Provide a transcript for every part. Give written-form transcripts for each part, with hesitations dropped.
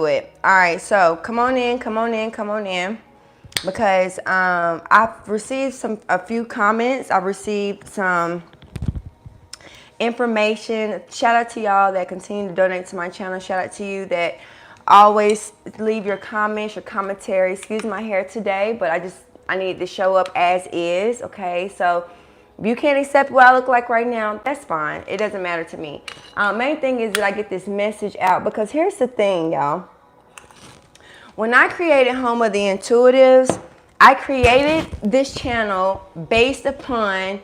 it. All right, so come on in, because I've received a few comments. I've received some information. Shout out to y'all that continue to donate to my channel. Shout out to you that always leave your comments, your commentary. Excuse my hair today, but I need to show up as is. Okay, so if you can't accept what I look like right now, that's fine. It doesn't matter to me. Main thing is that I get this message out, because here's the thing, y'all. When I created Home of the Intuitives, I created this channel based upon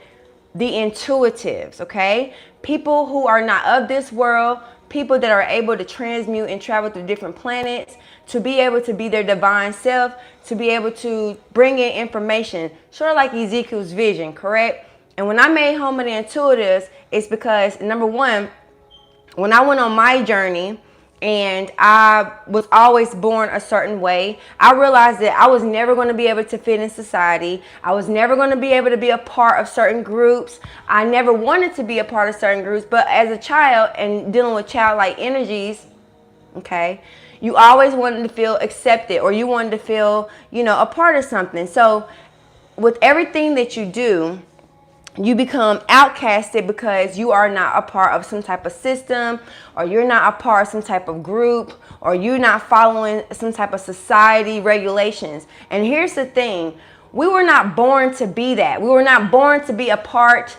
the intuitives, okay? People who are not of this world, people that are able to transmute and travel through different planets, to be able to be their divine self, to be able to bring in information, sort of like Ezekiel's vision, correct? And when I made Home of the Intuitives, it's because, number one, when I went on my journey, and I was always born a certain way, I realized that I was never going to be able to fit in society. I was never going to be able to be a part of certain groups. I never wanted to be a part of certain groups. But as a child and dealing with childlike energies, okay, you always wanted to feel accepted, or you wanted to feel, a part of something. So with everything that you do, you become outcasted because you are not a part of some type of system, or you're not a part of some type of group, or you're not following some type of society regulations. And here's the thing. We were not born to be that. We were not born to be a part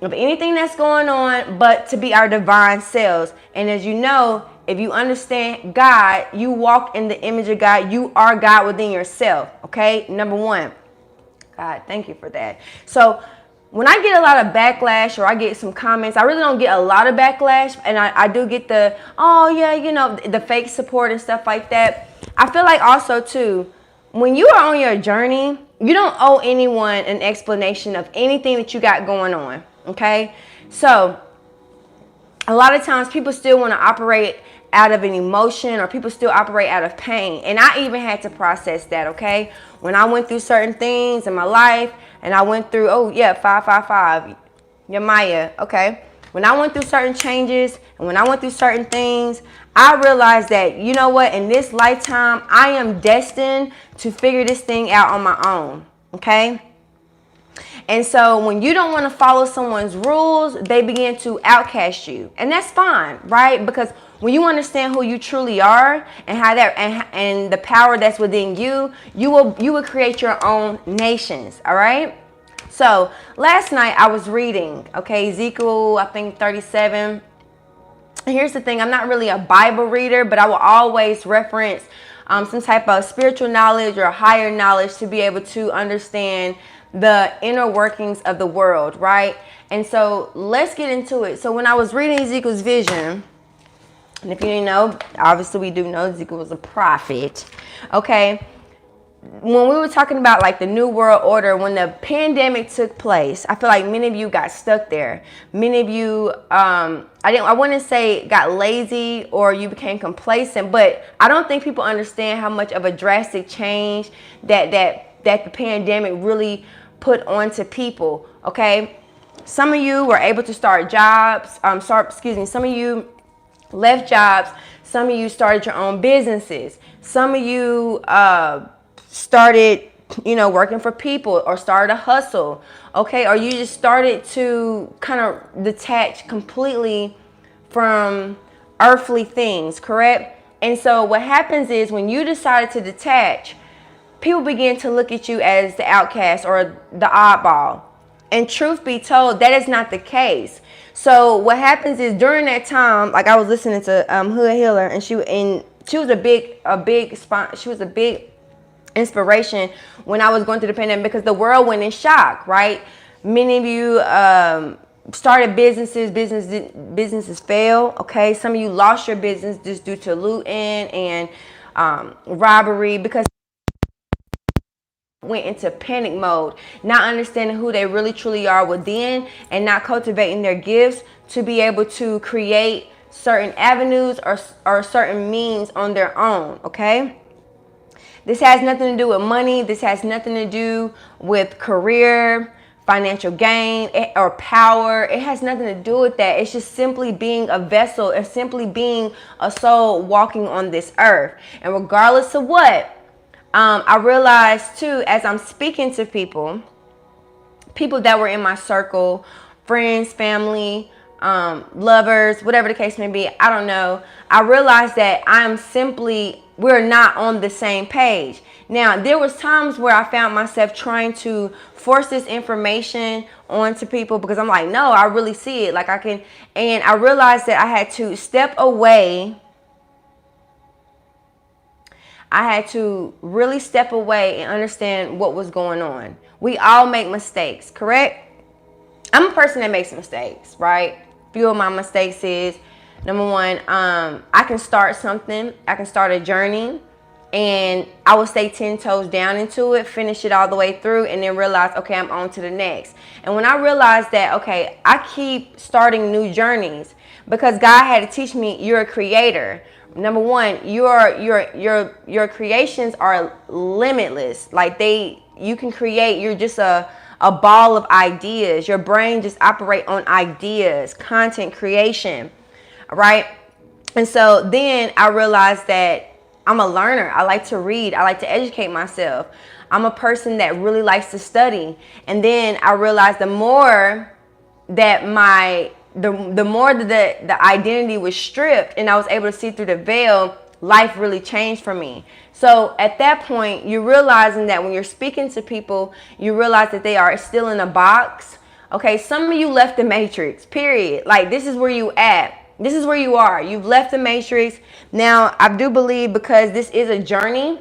of anything that's going on, but to be our divine selves. And as you know, if you understand God, you walk in the image of God. You are God within yourself. Okay? Number one. God, thank you for that. So when I get a lot of backlash, or I get some comments, I really don't get a lot of backlash, and I do get the, oh yeah, the fake support and stuff like that. I feel like also too, when you are on your journey, you don't owe anyone an explanation of anything that you got going on, okay? So a lot of times people still want to operate out of an emotion, or people still operate out of pain. And I even had to process that, okay? When I went through certain things in my life, and I went through, 555, Yamaya, okay? When I went through certain changes, and when I went through certain things, I realized that, you know what, in this lifetime, I am destined to figure this thing out on my own, okay? And so when you don't want to follow someone's rules, they begin to outcast you. And that's fine, right? Because when you understand who you truly are, and how that and the power that's within you, you will create your own nations, all right? So last night I was reading, okay, Ezekiel, I think 37. And here's the thing, I'm not really a Bible reader, but I will always reference some type of spiritual knowledge or higher knowledge to be able to understand the inner workings of the world, right? And so let's get into it. So when I was reading Ezekiel's vision, and if you didn't know, obviously we do know Ezekiel was a prophet, okay? When we were talking about like the New World Order, when the pandemic took place, I feel like many of you got stuck there. Many of you, I wouldn't say got lazy or you became complacent, but I don't think people understand how much of a drastic change that the pandemic really put onto people, okay? Some of you were able to start jobs, some of you left jobs, some of you started your own businesses, some of you started, working for people, or started a hustle, okay? Or you just started to kind of detach completely from earthly things, correct? And so what happens is when you decided to detach, people begin to look at you as the outcast or the oddball. And truth be told, that is not the case. So what happens is during that time, like I was listening to Hood Healer, and she was a big inspiration when I was going through the pandemic, because the world went in shock, right? Many of you started businesses failed, okay? Some of you lost your business just due to looting and robbery, because went into panic mode, not understanding who they really truly are within, and not cultivating their gifts to be able to create certain avenues or certain means on their own, okay? This has nothing to do with money. This has nothing to do with career, financial gain or power. It has nothing to do with that. It's just simply being a vessel. It's simply being a soul walking on this earth. And regardless of what, I realized too, as I'm speaking to people that were in my circle, friends, family, lovers, whatever the case may be, I don't know. I realized that we're not on the same page. Now, there was times where I found myself trying to force this information onto people because I'm like, no, I really see it. Like I can, and I realized that I had to step away. I had to really step away and understand what was going on. We all make mistakes, correct? I'm a person that makes mistakes, right? Few of my mistakes is, number one, I can start something. I can start a journey and I will stay 10 toes down into it, finish it all the way through, and then realize, okay, I'm on to the next. And when I realized that, okay, I keep starting new journeys because God had to teach me you're a creator. Number one, your creations are limitless. Like you can create. You're just a ball of ideas. Your brain just operate on ideas, content creation, right? And so then I realized that I'm a learner. I like to read. I like to educate myself. I'm a person that really likes to study. And then I realized the more that the more that the identity was stripped and I was able to see through the veil, life really changed for me. So at that point, you're realizing that when you're speaking to people, you realize that they are still in a box. Okay, some of you left the matrix, period. Like, this is where you at. This is where you are. You've left the matrix. Now, I do believe because this is a journey,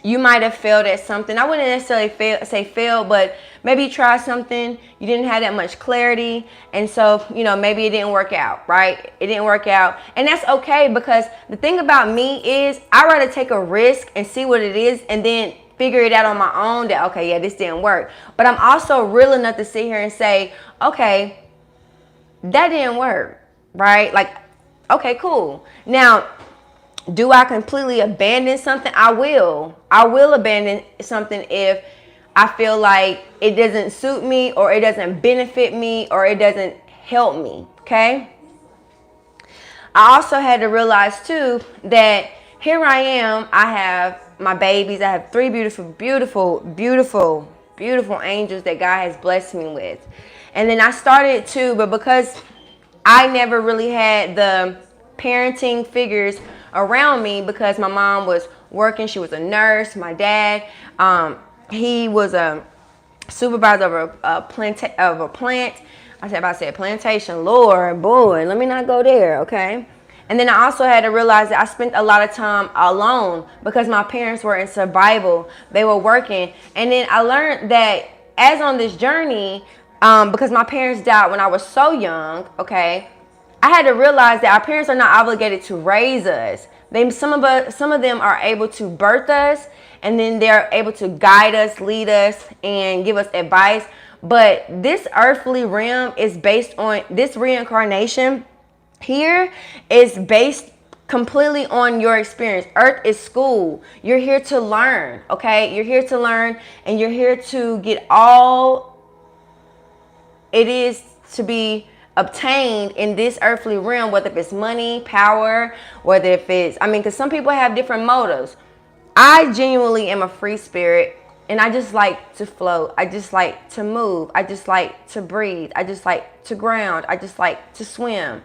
you might have failed at something. I wouldn't necessarily say fail, but maybe you tried something, you didn't have that much clarity, and so, maybe it didn't work out, right? It didn't work out, and that's okay, because the thing about me is I'd rather take a risk and see what it is and then figure it out on my own that, okay, yeah, this didn't work. But I'm also real enough to sit here and say, okay, that didn't work, right? Like, okay, cool. Now, do I completely abandon something? I will abandon something if I feel like it doesn't suit me or it doesn't benefit me or it doesn't help me, okay? I also had to realize too that here I am, I have my babies, I have 3 beautiful angels that God has blessed me with. And then I started too, but because I never really had the parenting figures around me, because my mom was working, she was a nurse, my dad, he was a supervisor of a plant. I said plantation, Lord, boy, let me not go there, okay? And then I also had to realize that I spent a lot of time alone because my parents were in survival. They were working. And then I learned that as on this journey, because my parents died when I was so young, okay, I had to realize that our parents are not obligated to raise us. Some of them are able to birth us, and then they're able to guide us, lead us, and give us advice. But this earthly realm is based on, this reincarnation here is based completely on your experience. Earth is school. You're here to learn, okay? You're here to learn, and you're here to get all it is to be obtained in this earthly realm, whether if it's money, power, whether if it's, because some people have different motives. I genuinely am a free spirit, and I just like to float. I just like to move. I just like to breathe. I just like to ground. I just like to swim.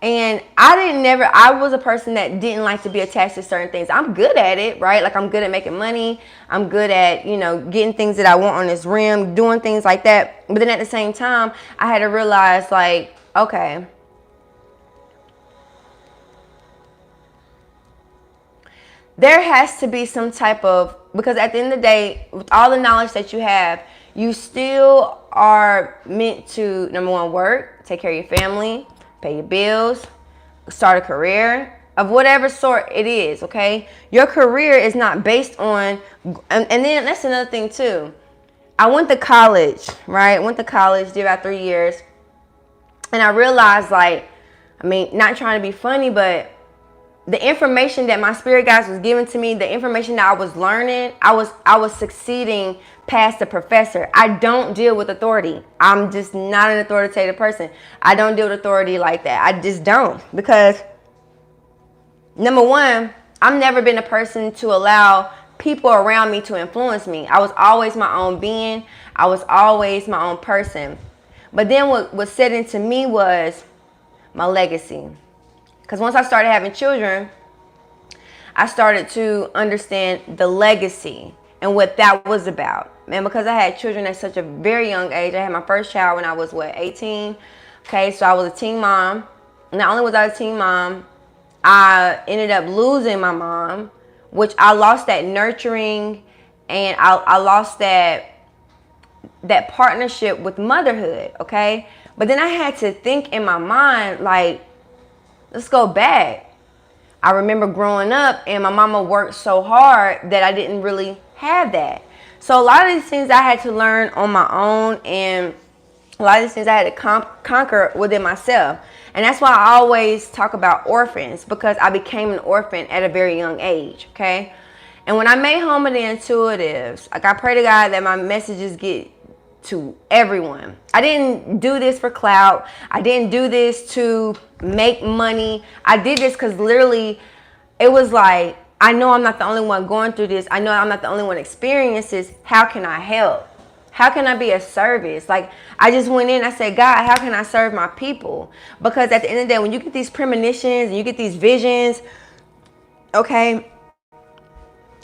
And I was a person that didn't like to be attached to certain things. I'm good at it, right? Like, I'm good at making money. I'm good at, getting things that I want on this rim, doing things like that. But then at the same time, I had to realize, like, okay, there has to be some type of, because at the end of the day, with all the knowledge that you have, you still are meant to, number one, work, take care of your family, pay your bills, start a career of whatever sort it is, okay? Your career is not based on, and then that's another thing too. I went to college, right? Did about 3 years. And I realized, like, not trying to be funny, but the information that my spirit guides was giving to me, the information that I was learning, I was succeeding past the professor. I don't deal with authority. I'm just not an authoritative person. I don't deal with authority like that. I just don't, because number one, I've never been a person to allow people around me to influence me. I was always my own being. I was always my own person. But then what was said into me was my legacy. Because once I started having children, I started to understand the legacy and what that was about. And because I had children at such a very young age, I had my first child when I was, 18? Okay, so I was a teen mom. Not only was I a teen mom, I ended up losing my mom, which I lost that nurturing, and I lost that partnership with motherhood, okay? But then I had to think in my mind, like, let's go back. I remember growing up and my mama worked so hard that I didn't really have that. So a lot of these things I had to learn on my own, and a lot of these things I had to conquer within myself. And that's why I always talk about orphans, because I became an orphan at a very young age, okay? And when I made Home of the Intuitives, like, I pray to God that my messages get to everyone. I didn't do this for clout. I didn't do this to make money. I did this because literally it was like, I know I'm not the only one going through this. I know I'm not the only one experiencing this. How can I help? How can I be a service? Like, I just went in, I said, God, how can I serve my people? Because at the end of the day, when you get these premonitions and you get these visions, okay,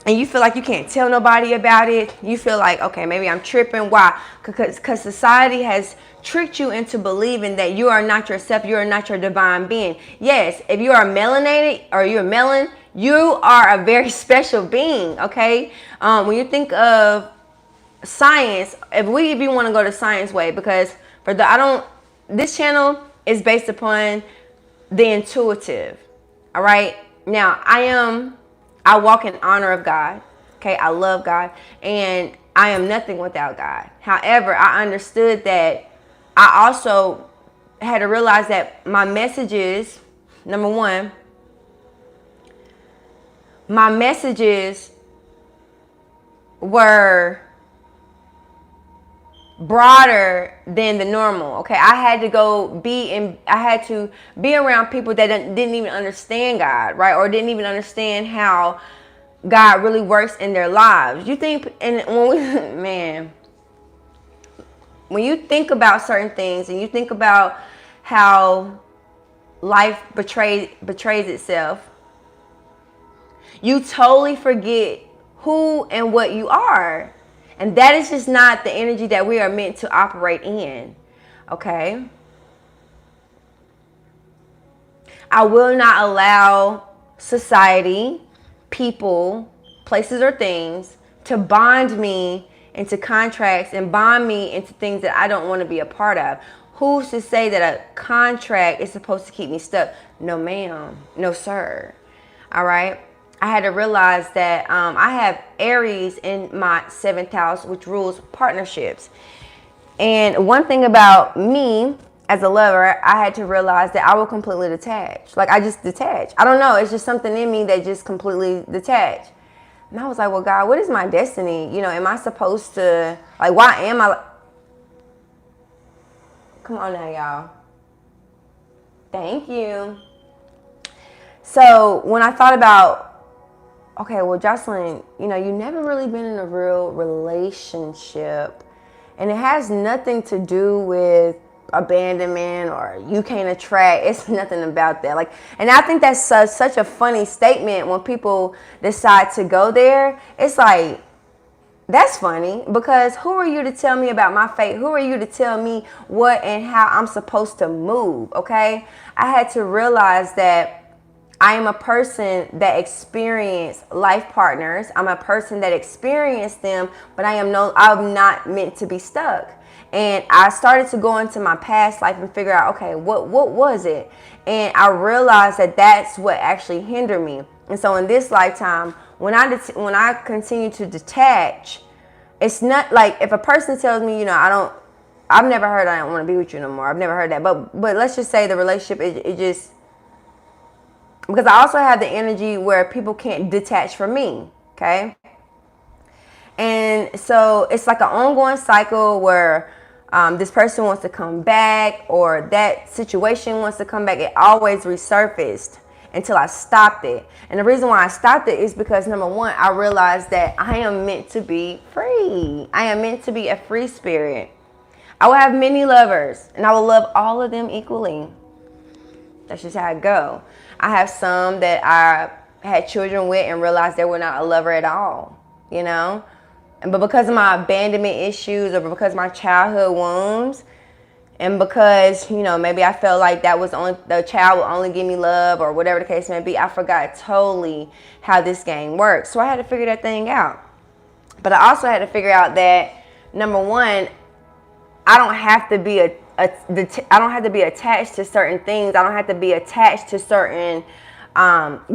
and you feel like you can't tell nobody about it, you feel like, okay, maybe I'm tripping. Why? Because society has tricked you into believing that you are not yourself, you are not your divine being. Yes, if you are melanated or you're melanin, you are a very special being, okay? When you think of science, if you want to go the science way, because this channel is based upon the intuitive, all right? Now, I walk in honor of God, okay? I love God, and I am nothing without God. However, I understood that I also had to realize that my messages, number one, my messages were broader than the normal, okay? I had to be around people that didn't even understand God, right? Or didn't even understand how God really works in their lives. You think, and when you think about certain things and you think about how life betrays itself, you totally forget who and what you are. And that is just not the energy that we are meant to operate in, okay? I will not allow society, people, places, or things to bond me into contracts and bond me into things that I don't want to be a part of. Who's to say that a contract is supposed to keep me stuck? No, ma'am. No, sir. All right? I had to realize that I have Aries in my 7th house, which rules partnerships. And one thing about me as a lover, I had to realize that I will completely detach. Like, I just detach. I don't know. It's just something in me that just completely detached. And I was like, well, God, what is my destiny? You know, am I supposed to, like, why am I? Come on now, y'all. Thank you. So when I thought about, okay, well, Jocelyn, you know, you've never really been in a real relationship, and it has nothing to do with abandonment or you can't attract. It's nothing about that. Like, and I think that's such a funny statement when people decide to go there. It's like, that's funny, because who are you to tell me about my fate? Who are you to tell me what and how I'm supposed to move? Okay, I had to realize that I am a person that experienced life partners. I'm a person that experienced them, but I'm not meant to be stuck. And I started to go into my past life and figure out, okay, what was it? And I realized that that's what actually hindered me. And so in this lifetime, when I continue to detach, it's not like if a person tells me, you know, I've never heard I don't want to be with you no more. I've never heard that. But let's just say the relationship, it just because I also have the energy where people can't detach from me. Okay. And so it's like an ongoing cycle where this person wants to come back, or that situation wants to come back. It always resurfaced until I stopped it. And the reason why I stopped it is because, number one, I realized that I am meant to be free. I am meant to be a free spirit. I will have many lovers, and I will love all of them equally. That's just how I go. I have some that I had children with and realized they were not a lover at all, you know? But because of my abandonment issues, or because of my childhood wounds, and because, you know, maybe I felt like that was only, the child would only give me love, or whatever the case may be, I forgot totally how this game works. So I had to figure that thing out. But I also had to figure out that, number one, I don't have to be I don't have to be attached to certain things. I don't have to be attached to certain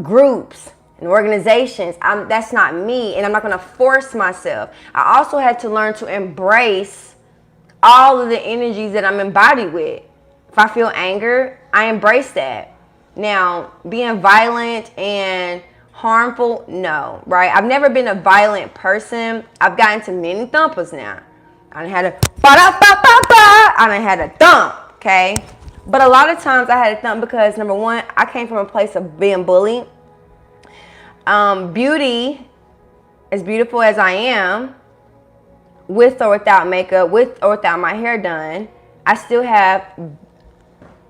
groups and organizations. That's not me, and I'm not going to force myself. I also had to learn to embrace all of the energies that I'm embodied with. If I feel anger, I embrace that. Now, being violent and harmful, no, right? I've never been a violent person. I've gotten to many thumpers now. I done had a I done had a thump, okay? But a lot of times I had a thump because, number one, I came from a place of being bullied. Beauty, as beautiful as I am, with or without makeup, with or without my hair done, I still have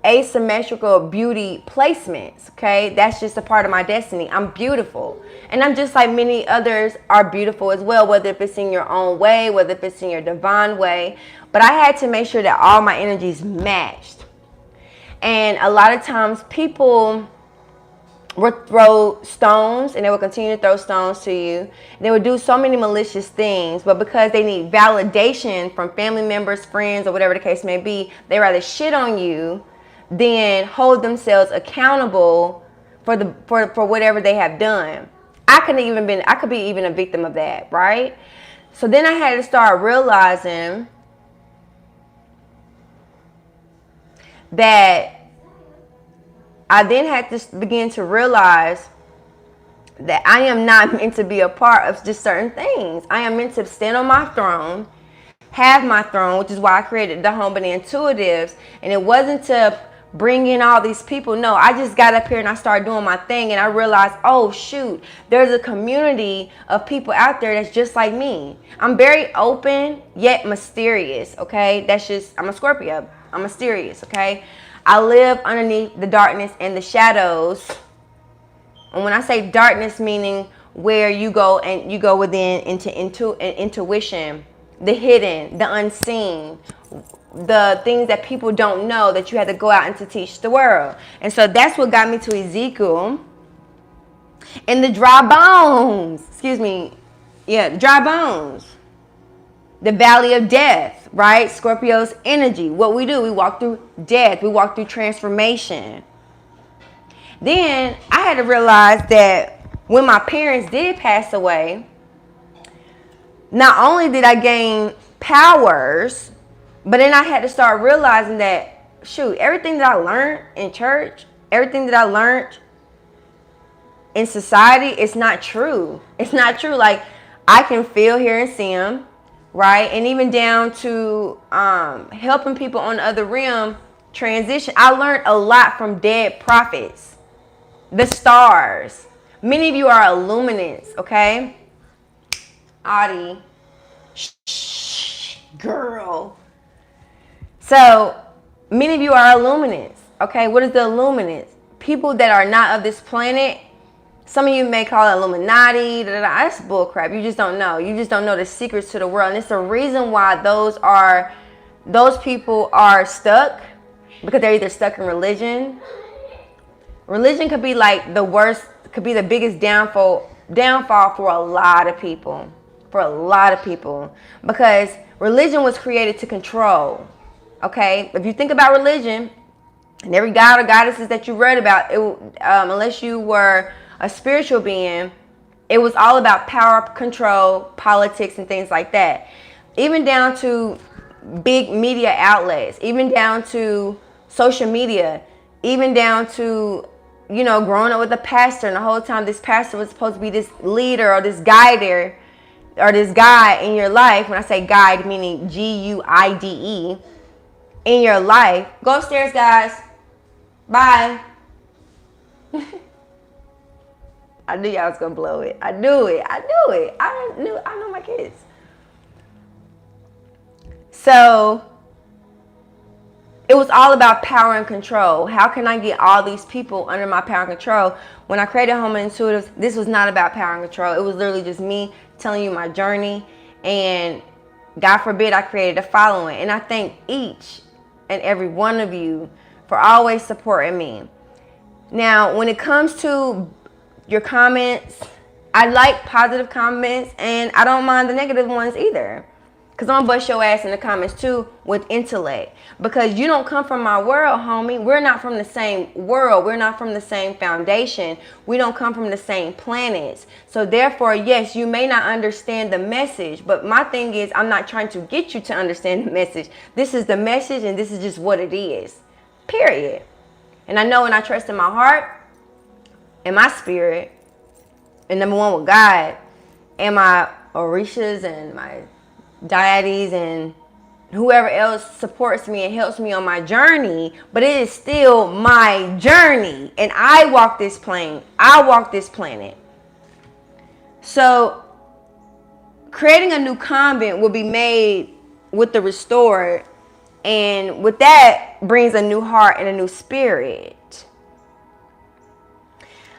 asymmetrical beauty placements, okay? That's just a part of my destiny. I'm beautiful. And I'm just like many others are beautiful as well, whether if it's in your own way, whether if it's in your divine way. But I had to make sure that all my energies matched. And a lot of times people would throw stones, and they will continue to throw stones to you. They would do so many malicious things, but because they need validation from family members, friends, or whatever the case may be, they rather shit on you than hold themselves accountable for whatever they have done. I could be even a victim of that, right? So then I had to start realizing that I then had to begin to realize that I am not meant to be a part of just certain things. I am meant to stand on my throne, have my throne, which is why I created the Home of the Intuitives. And it wasn't to bring in all these people. No, I just got up here and I started doing my thing, and I realized, oh shoot, there's a community of people out there that's just like me. I'm very open yet mysterious, okay? That's just, I'm a Scorpio. I'm mysterious, okay? I live underneath the darkness and the shadows. And when I say darkness, meaning where you go within into intuition, the hidden, the unseen, the things that people don't know that you had to go out and to teach the world. And so that's what got me to Ezekiel and the dry bones. Dry bones. The valley of death, right? Scorpio's energy. What we do, we walk through death. We walk through transformation. Then I had to realize that when my parents did pass away, not only did I gain powers, but then I had to start realizing that, shoot, everything that I learned in church, everything that I learned in society, it's not true. It's not true. Like, I can feel, hear, and see them. Right? And even down to helping people on the other realm transition. I learned a lot from dead prophets. The stars. Many of you are illuminates, okay? Audie. Shh, girl. So, many of you are illuminates, okay? What is the illuminates? People that are not of this planet. Some of you may call it Illuminati. That's bullcrap. You just don't know. You just don't know the secrets to the world. And it's the reason why those people are stuck, because they're either stuck in religion. Religion could be like the worst, could be the biggest downfall for a lot of people. For a lot of people. Because religion was created to control. Okay? If you think about religion, and every god or goddesses that you read about, unless you were a spiritual being, it was all about power, control, politics, and things like that. Even down to big media outlets, even down to social media, even down to you know, growing up with a pastor, and the whole time this pastor was supposed to be this leader or this guider or this guy in your life. When I say guide, meaning Guide, in your life. Go upstairs, guys. Bye. I knew y'all was gonna blow it. I knew it. I know my kids. So it was all about power and control. How can I get all these people under my power and control? When I created Home Intuitives, this was not about power and control. It was literally just me telling you my journey. And God forbid I created a following. And I thank each and every one of you for always supporting me. Now, when it comes to your comments, I like positive comments, and I don't mind the negative ones either. Because I'm going to bust your ass in the comments too with intellect. Because you don't come from my world, homie. We're not from the same world. We're not from the same foundation. We don't come from the same planets. So therefore, yes, you may not understand the message. But my thing is, I'm not trying to get you to understand the message. This is the message, and this is just what it is. Period. And I know, and I trust in my heart and my spirit, and number one with God, and my Orishas and my deities and whoever else supports me and helps me on my journey. But it is still my journey, and I walk this plane. I walk this planet. So creating a new convent will be made with the restored, and with that brings a new heart and a new spirit.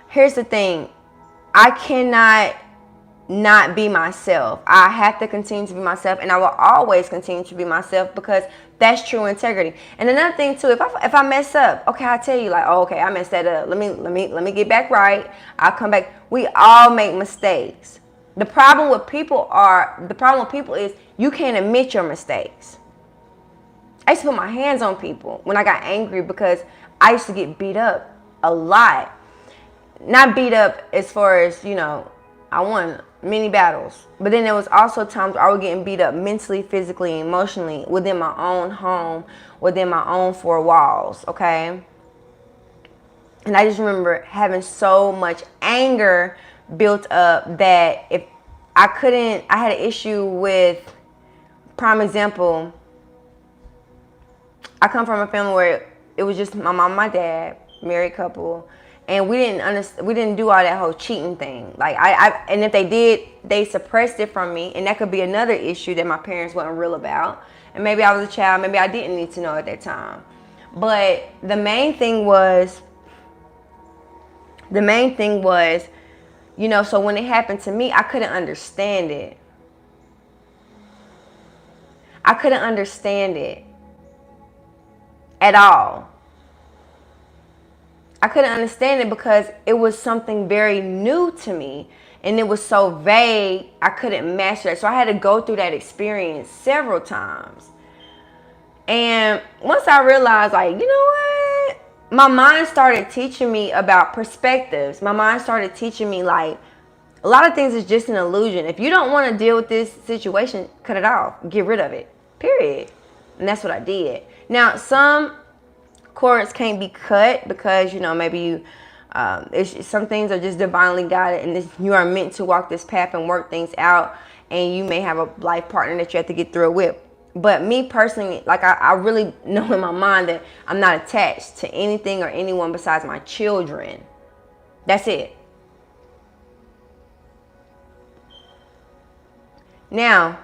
Here's the thing. I cannot not be myself. I have to continue to be myself, and I will always continue to be myself, because that's true integrity. And another thing too, if I mess up, okay, I'll tell you, like, oh, okay, I messed that up. Let me get back right. I'll come back. We all make mistakes. The problem with people is you can't admit your mistakes. I used to put my hands on people when I got angry, because I used to get beat up a lot. Not beat up as far as, you know, I won many battles. But then there was also times where I was getting beat up mentally, physically, emotionally, within my own home, within my own four walls, okay? And I just remember having so much anger built up that if I had an issue with, prime example, I come from a family where it was just my mom and my dad, married couple. And we didn't do all that whole cheating thing. Like and if they did, they suppressed it from me, and that could be another issue that my parents wasn't real about. And maybe I was a child, maybe I didn't need to know at that time. But the main thing was, you know, so when it happened to me, I couldn't understand it. I couldn't understand it at all. I couldn't understand it because it was something very new to me, and it was so vague, I couldn't master it. So I had to go through that experience several times. And once I realized, like, you know what? My mind started teaching me about perspectives. My mind started teaching me, like, a lot of things is just an illusion. If you don't want to deal with this situation, cut it off. Get rid of it. Period. And that's what I did. Now, some cords can't be cut because, you know, maybe you some things are just divinely guided, and you are meant to walk this path and work things out, and you may have a life partner that you have to get through it with. But me personally, like, I really know in my mind that I'm not attached to anything or anyone besides my children. That's it. Now,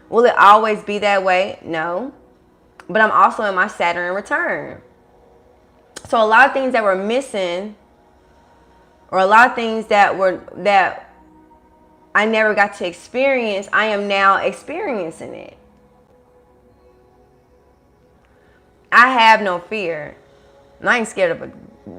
will it always be that way? No. But I'm also in my Saturn return. So a lot of things that were missing, or a lot of things that I never got to experience, I am now experiencing it. I have no fear. I ain't scared of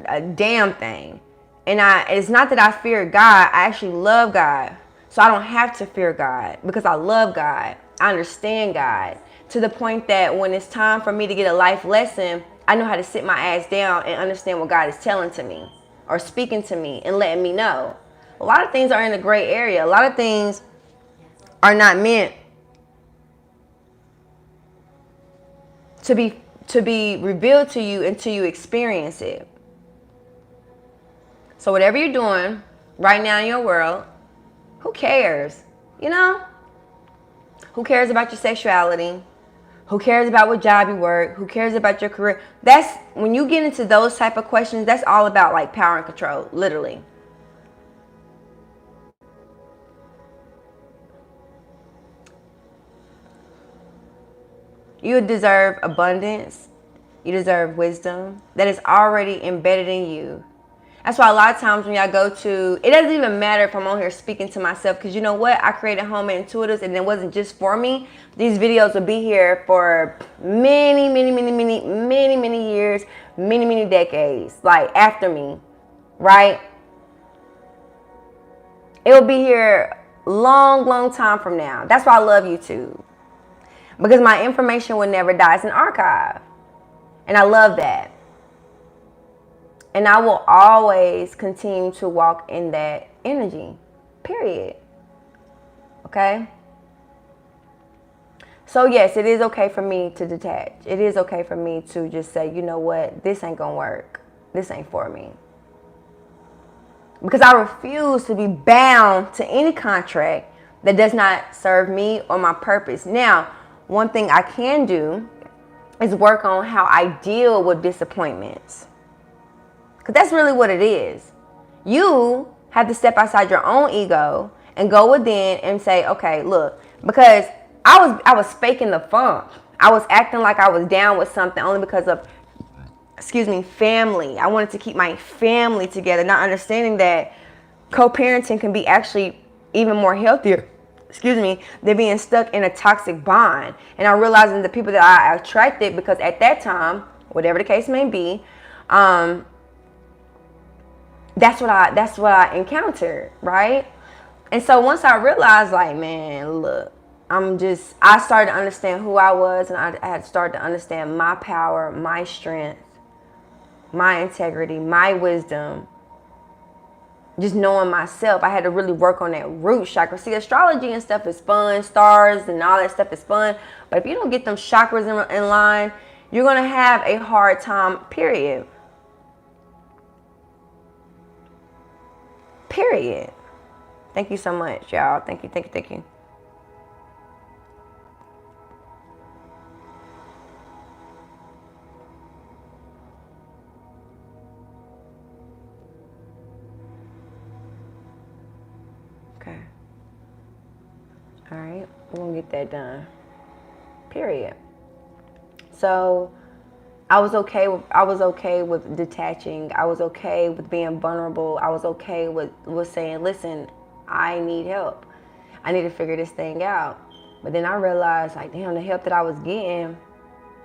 a damn thing. And it's not that I fear God. I actually love God. So I don't have to fear God because I love God. I understand God to the point that when it's time for me to get a life lesson, I know how to sit my ass down and understand what God is telling to me or speaking to me and letting me know. A lot of things are in a gray area. A lot of things are not meant to be revealed to you until you experience it. So whatever you're doing right now in your world, who cares? You know? Who cares about your sexuality? Who cares about what job you work? Who cares about your career? That's when you get into those type of questions, that's all about like power and control, literally. You deserve abundance. You deserve wisdom that is already embedded in you. That's why a lot of times when y'all go to, it doesn't even matter if I'm on here speaking to myself, because you know what? I created Homemade Intuitives, and it wasn't just for me. These videos will be here for many, many, many, many, many, many years, many, many decades, like after me, right? It will be here long, long time from now. That's why I love YouTube, because my information will never die. It's an archive, and I love that. And I will always continue to walk in that energy, period. Okay? So yes, it is okay for me to detach. It is okay for me to just say, you know what? This ain't gonna work. This ain't for me. Because I refuse to be bound to any contract that does not serve me or my purpose. Now, one thing I can do is work on how I deal with disappointments. Because that's really what it is. You have to step outside your own ego and go within and say, okay, look, because I was faking the funk. I was acting like I was down with something only because of, family. I wanted to keep my family together, not understanding that co-parenting can be actually even more healthier, than being stuck in a toxic bond. And I realizing the people that I attracted, because at that time, whatever the case may be, that's what I encountered, right? And so once I realized, like, man, look, I started to understand who I was, and I had started to understand my power, my strength, my integrity, my wisdom, just knowing myself. I had to really work on that root chakra. See, astrology and stuff is fun, stars and all that stuff is fun, but if you don't get them chakras in line, you're going to have a hard time, period. Period. Thank you so much, y'all. Thank you. Okay. All right. We're going to get that done. Period. So I was okay with detaching. I was okay with being vulnerable. I was okay with saying, listen, I need help. I need to figure this thing out. But then I realized, like, damn, the help that I was getting,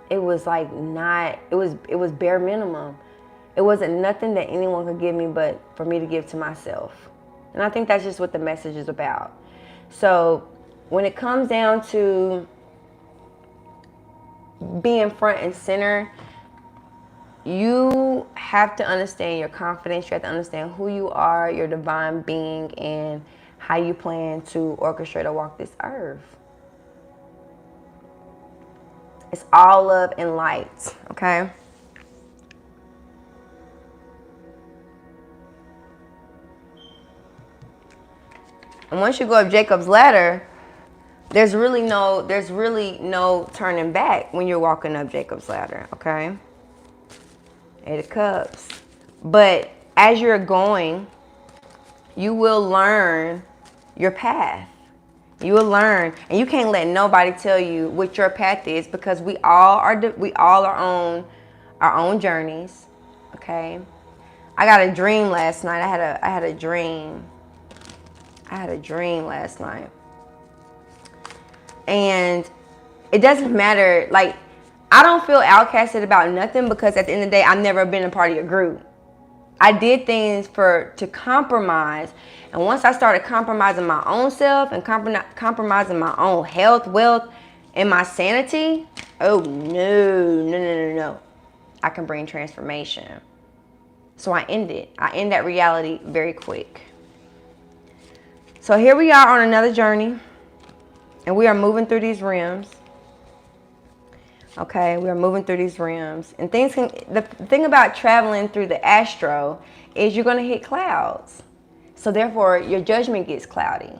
it was like it was bare minimum. It wasn't nothing that anyone could give me but for me to give to myself. And I think that's just what the message is about. So when it comes down to being front and center, you have to understand your confidence. You have to understand who you are, your divine being, and how you plan to orchestrate or walk this earth. It's all love and light, okay? And once you go up Jacob's ladder, there's really no turning back when you're walking up Jacob's ladder, okay? Eight of Cups. But as you're going, you will learn your path. You will learn, and you can't let nobody tell you what your path is, because we all are on our own journeys. Okay. I got a dream last night. I had a dream. I had a dream last night, and it doesn't matter. Like, I don't feel outcasted about nothing, because at the end of the day, I've never been a part of your group. I did things to compromise. And once I started compromising my own self and compromising my own health, wealth, and my sanity, oh, no. I can bring transformation. So I end that reality very quick. So here we are on another journey, and we are moving through these realms. Okay, we are moving through these realms, and things can. The thing about traveling through the astro is you're going to hit clouds, so therefore your judgment gets cloudy.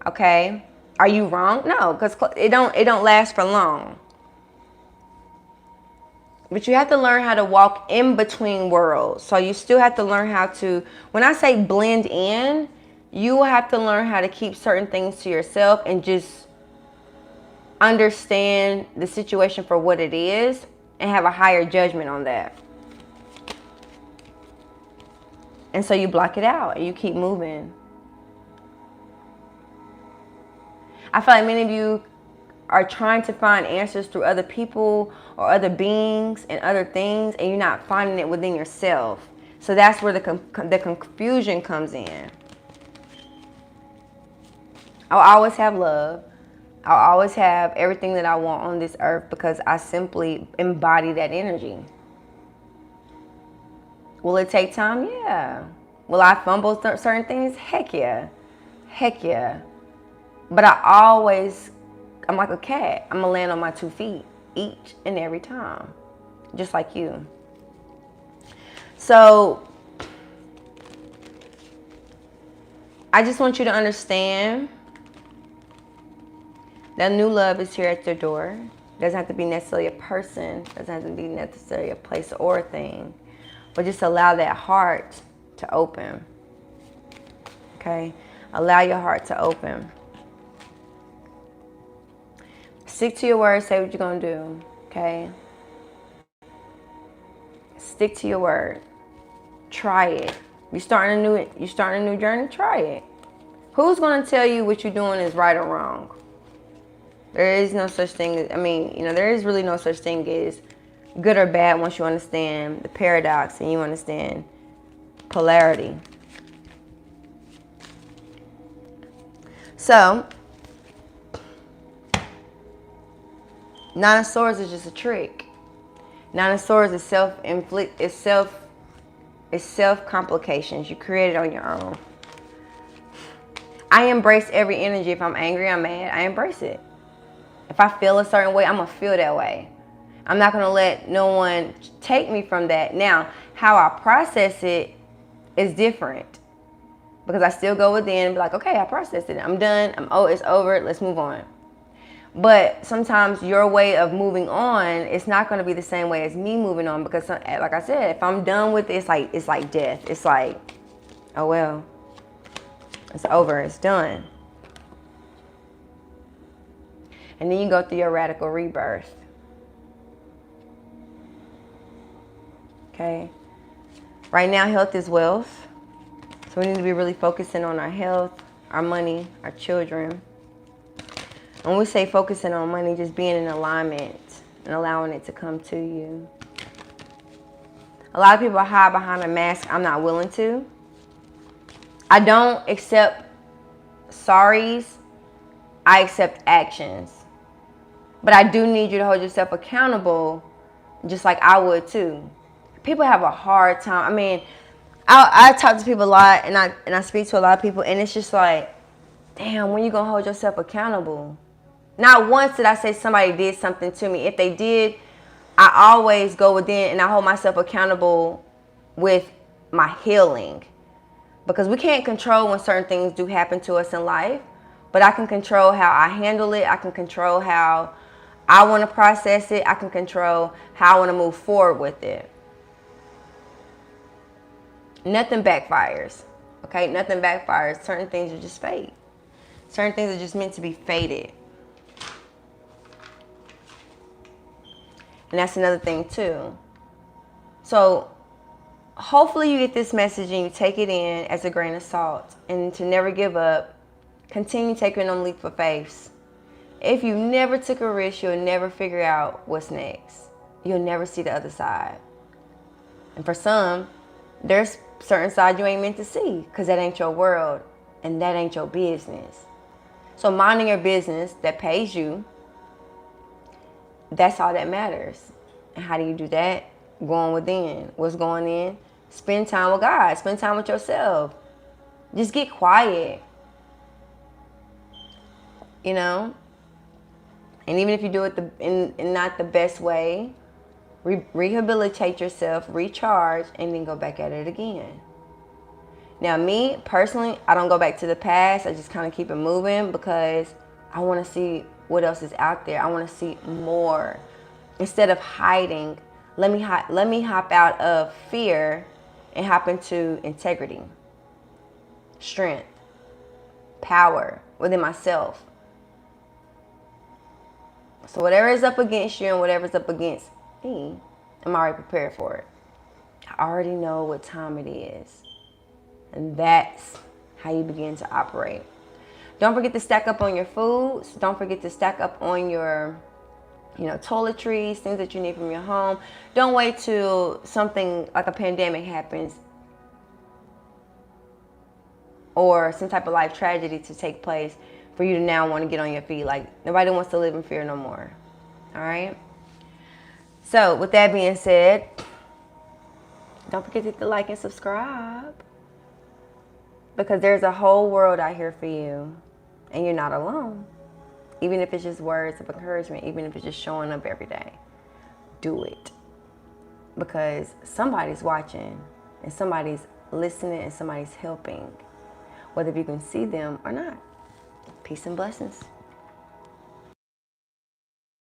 Okay, are you wrong? No, because it don't last for long. But you have to learn how to walk in between worlds. So you still have to learn how to. When I say blend in, you will have to learn how to keep certain things to yourself and just understand the situation for what it is and have a higher judgment on that. And so you block it out and you keep moving. I feel like many of you are trying to find answers through other people or other beings and other things, and you're not finding it within yourself. So that's where the confusion comes in. I'll always have love. I'll always have everything that I want on this earth because I simply embody that energy. Will it take time? Yeah. Will I fumble certain things? Heck yeah. Heck yeah. But I'm like a cat. I'm going to land on my 2 feet each and every time. Just like you. So, I just want you to understand that new love is here at your door. Doesn't have to be necessarily a person. Doesn't have to be necessarily a place or a thing. But just allow that heart to open. Okay? Allow your heart to open. Stick to your word. Say what you're going to do. Okay? Stick to your word. Try it. You're starting a new journey? Try it. Who's going to tell you what you're doing is right or wrong? There is no such thing as, there is really no such thing as good or bad once you understand the paradox and you understand polarity. So, Nine of Swords is just a trick. Nine of Swords is self-complications. You create it on your own. I embrace every energy. If I'm angry, I'm mad, I embrace it. If I feel a certain way, I'm going to feel that way. I'm not going to let no one take me from that. Now, how I process it is different. Because I still go within and be like, okay, I processed it. I'm done. It's over. Let's move on. But sometimes your way of moving on, it's not going to be the same way as me moving on. Because like I said, if I'm done with it, it's like death. It's like, oh, well, it's over. It's done. And then you go through your radical rebirth. Okay? Right now, health is wealth. So we need to be really focusing on our health, our money, our children. When we say focusing on money, just being in alignment and allowing it to come to you. A lot of people hide behind a mask. I'm not willing to. I don't accept sorries. I accept actions. But I do need you to hold yourself accountable just like I would too. People have a hard time. I talk to people a lot and I speak to a lot of people, and it's just like, damn, when you gonna hold yourself accountable? Not once did I say somebody did something to me. If they did, I always go within and I hold myself accountable with my healing. Because we can't control when certain things do happen to us in life, but I can control how I handle it. I can control how I want to process it. I can control how I want to move forward with it. Nothing backfires. Okay? Nothing backfires. Certain things are just fate. Certain things are just meant to be fated. And that's another thing too. So hopefully you get this message and you take it in as a grain of salt. And to never give up. Continue taking them leap of faith. If you never took a risk, you'll never figure out what's next. You'll never see the other side. And for some, there's certain sides you ain't meant to see because that ain't your world and that ain't your business. So minding your business that pays you, that's all that matters. And how do you do that? Going within. What's going in? Spend time with God. Spend time with yourself. Just get quiet. You know? And even if you do it in not the best way, rehabilitate yourself, recharge, and then go back at it again. Now, me personally, I don't go back to the past. I just kind of keep it moving because I want to see what else is out there. I want to see more. Instead of hiding, let me hop out of fear and hop into integrity, strength, power within myself. So whatever is up against you and whatever is up against me, I'm already prepared for it. I already know what time it is. And that's how you begin to operate. Don't forget to stack up on your foods. Don't forget to stack up on your, toiletries, things that you need from your home. Don't wait till something like a pandemic happens or some type of life tragedy to take place for you to now want to get on your feet. Like, nobody wants to live in fear no more. All right? So, with that being said, don't forget to hit the like and subscribe. Because there's a whole world out here for you. And you're not alone. Even if it's just words of encouragement. Even if it's just showing up every day. Do it. Because somebody's watching. And somebody's listening. And somebody's helping. Whether you can see them or not. Peace and blessings.